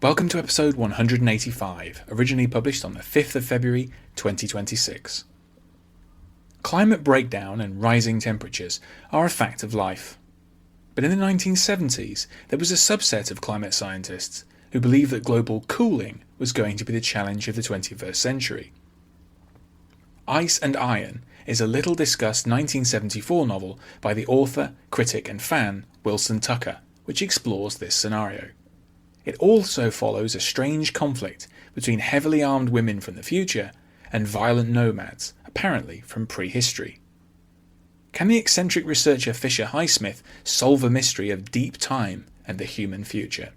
Welcome to episode 185, originally published on the 5th of February 2026. Climate breakdown and rising temperatures are a fact of life. But in the 1970s, there was a subset of climate scientists who believed that global cooling was going to be the challenge of the 21st century. Ice and Iron is a little discussed 1974 novel by the author, critic and fan Wilson Tucker, which explores this scenario. It also follows a strange conflict between heavily armed women from the future and violent nomads, apparently from prehistory. Can the eccentric researcher Fisher Highsmith solve a mystery of deep time and the human future?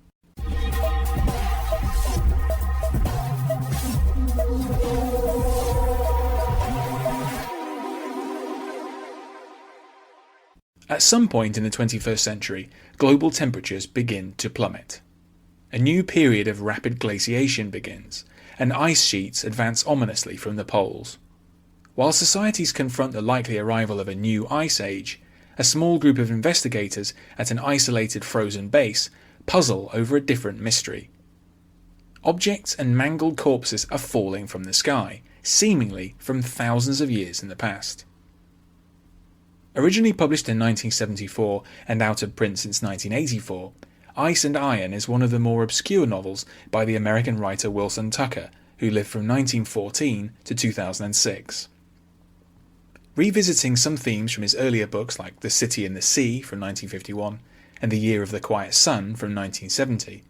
At some point in the 21st century, global temperatures begin to plummet. A new period of rapid glaciation begins, and ice sheets advance ominously from the poles. While societies confront the likely arrival of a new ice age, a small group of investigators at an isolated frozen base puzzle over a different mystery. Objects and mangled corpses are falling from the sky, seemingly from thousands of years in the past. Originally published in 1974 and out of print since 1984, Ice and Iron is one of the more obscure novels by the American writer Wilson Tucker, who lived from 1914 to 2006. Revisiting some themes from his earlier books like The City and the Sea from 1951 and The Year of the Quiet Sun from 1970,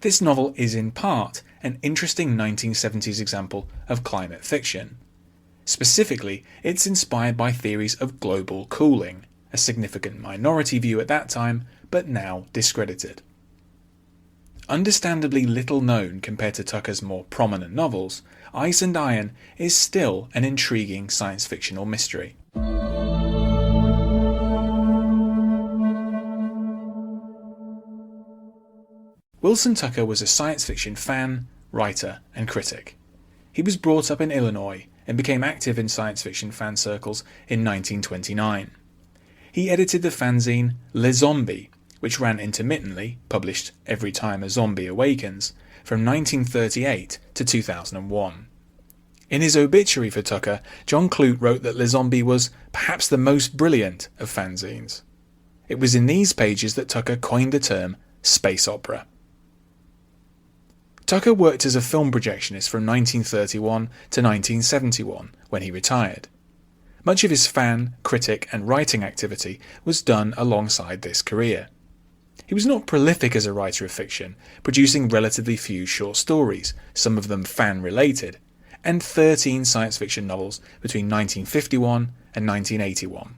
this novel is in part an interesting 1970s example of climate fiction. Specifically, it's inspired by theories of global cooling, a significant minority view at that time, but now discredited. Understandably little known compared to Tucker's more prominent novels, Ice and Iron is still an intriguing science fictional mystery. Wilson Tucker was a science fiction fan, writer, and critic. He was brought up in Illinois and became active in science fiction fan circles in 1929. He edited the fanzine Le Zombie, which ran intermittently, published every time a zombie awakens, from 1938 to 2001. In his obituary for Tucker, John Clute wrote that Le Zombie was perhaps the most brilliant of fanzines. It was in these pages that Tucker coined the term space opera. Tucker worked as a film projectionist from 1931 to 1971, when he retired. Much of his fan, critic and writing activity was done alongside this career. He was not prolific as a writer of fiction, producing relatively few short stories, some of them fan-related, and 13 science fiction novels between 1951 and 1981.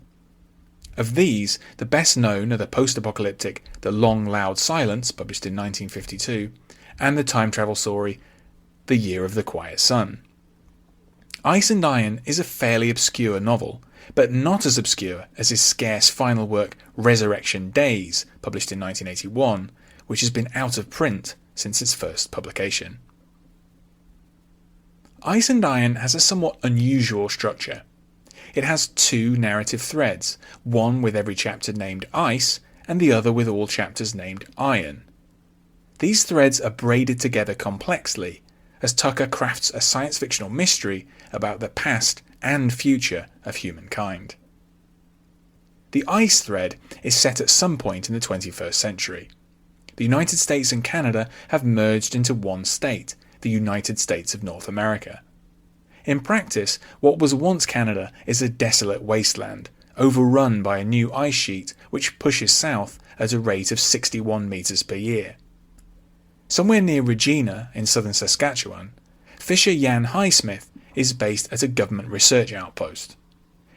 Of these, the best known are the post-apocalyptic The Long Loud Silence, published in 1952, and the time travel story The Year of the Quiet Sun. Ice and Iron is a fairly obscure novel, but not as obscure as his scarce final work Resurrection Days, published in 1981, which has been out of print since its first publication. Ice and Iron has a somewhat unusual structure. It has two narrative threads, one with every chapter named Ice, and the other with all chapters named Iron. These threads are braided together complexly, as Tucker crafts a science fictional mystery about the past and future of humankind. The Ice thread is set at some point in the 21st century. The United States and Canada have merged into one state, the United States of North America. In practice, what was once Canada is a desolate wasteland, overrun by a new ice sheet which pushes south at a rate of 61 meters per year. Somewhere near Regina, in southern Saskatchewan, Fisher Highsmith is based at a government research outpost.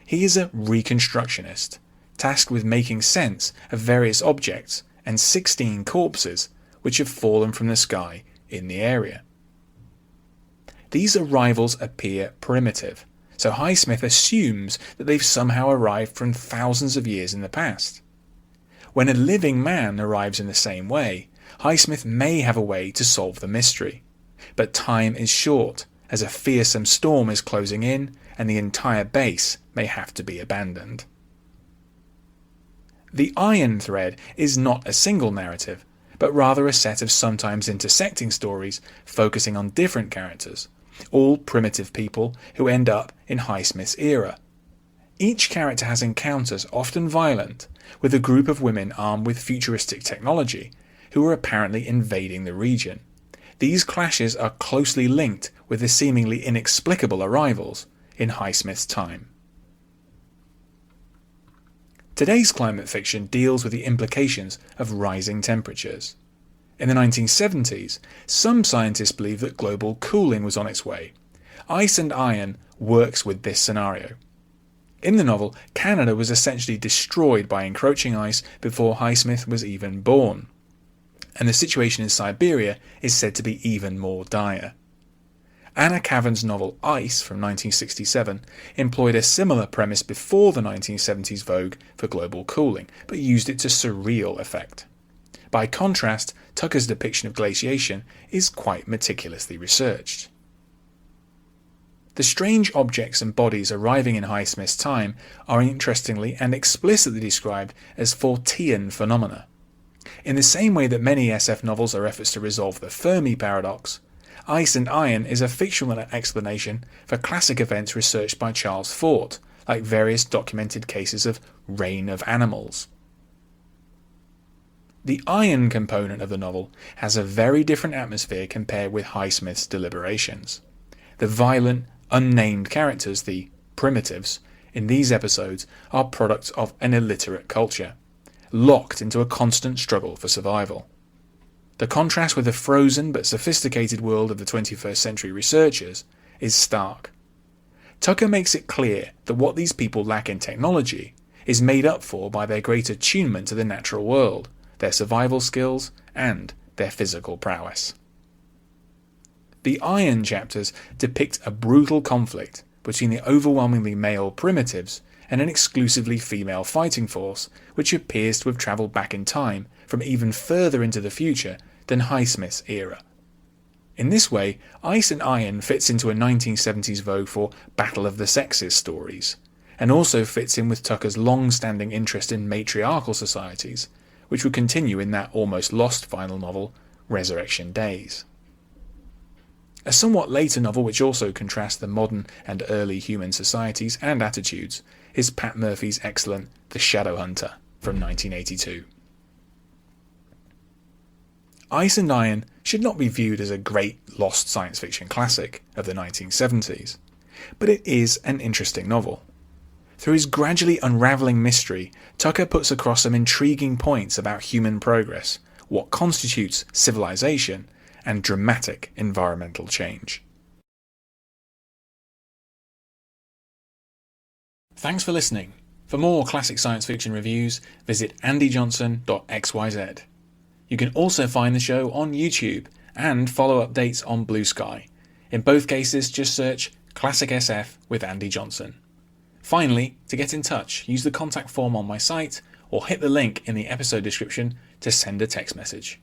He is a reconstructionist, tasked with making sense of various objects and 16 corpses which have fallen from the sky in the area. These arrivals appear primitive, so Highsmith assumes that they've somehow arrived from thousands of years in the past. When a living man arrives in the same way, Highsmith may have a way to solve the mystery, but time is short, as a fearsome storm is closing in and the entire base may have to be abandoned. The Iron thread is not a single narrative, but rather a set of sometimes intersecting stories focusing on different characters, all primitive people who end up in Highsmith's era. Each character has encounters, often violent, with a group of women armed with futuristic technology who are apparently invading the region. These clashes are closely linked with the seemingly inexplicable arrivals in Highsmith's time. Today's climate fiction deals with the implications of rising temperatures. In the 1970s, some scientists believed that global cooling was on its way. Ice and Iron works with this scenario. In the novel, Canada was essentially destroyed by encroaching ice before Highsmith was even born, and the situation in Siberia is said to be even more dire. Anna Kavan's novel Ice from 1967 employed a similar premise before the 1970s vogue for global cooling, but used it to surreal effect. By contrast, Tucker's depiction of glaciation is quite meticulously researched. The strange objects and bodies arriving in Highsmith's time are interestingly and explicitly described as Fortean phenomena. In the same way that many SF novels are efforts to resolve the Fermi paradox, Ice and Iron is a fictional explanation for classic events researched by Charles Fort, like various documented cases of reign of animals. The Iron component of the novel has a very different atmosphere compared with Highsmith's deliberations. The violent, unnamed characters, the primitives, in these episodes are products of an illiterate culture, locked into a constant struggle for survival. The contrast with the frozen but sophisticated world of the 21st century researchers is stark. Tucker makes it clear that what these people lack in technology is made up for by their great attunement to the natural world, their survival skills, and their physical prowess. The Iron chapters depict a brutal conflict between the overwhelmingly male primitives and an exclusively female fighting force which appears to have travelled back in time from even further into the future than Highsmith's era. In this way, Ice and Iron fits into a 1970s vogue for Battle of the Sexes stories, and also fits in with Tucker's long-standing interest in matriarchal societies, which would continue in that almost lost final novel, Resurrection Days. A somewhat later novel which also contrasts the modern and early human societies and attitudes is Pat Murphy's excellent The Shadowhunter from 1982. Ice and Iron should not be viewed as a great lost science fiction classic of the 1970s, but it is an interesting novel. Through his gradually unravelling mystery, Tucker puts across some intriguing points about human progress, what constitutes civilization, and dramatic environmental change. Thanks for listening. For more classic science fiction reviews, visit andyjohnson.xyz. You can also find the show on YouTube and follow updates on Blue Sky. In both cases, just search Classic SF with Andy Johnson. Finally, to get in touch, use the contact form on my site or hit the link in the episode description to send a text message.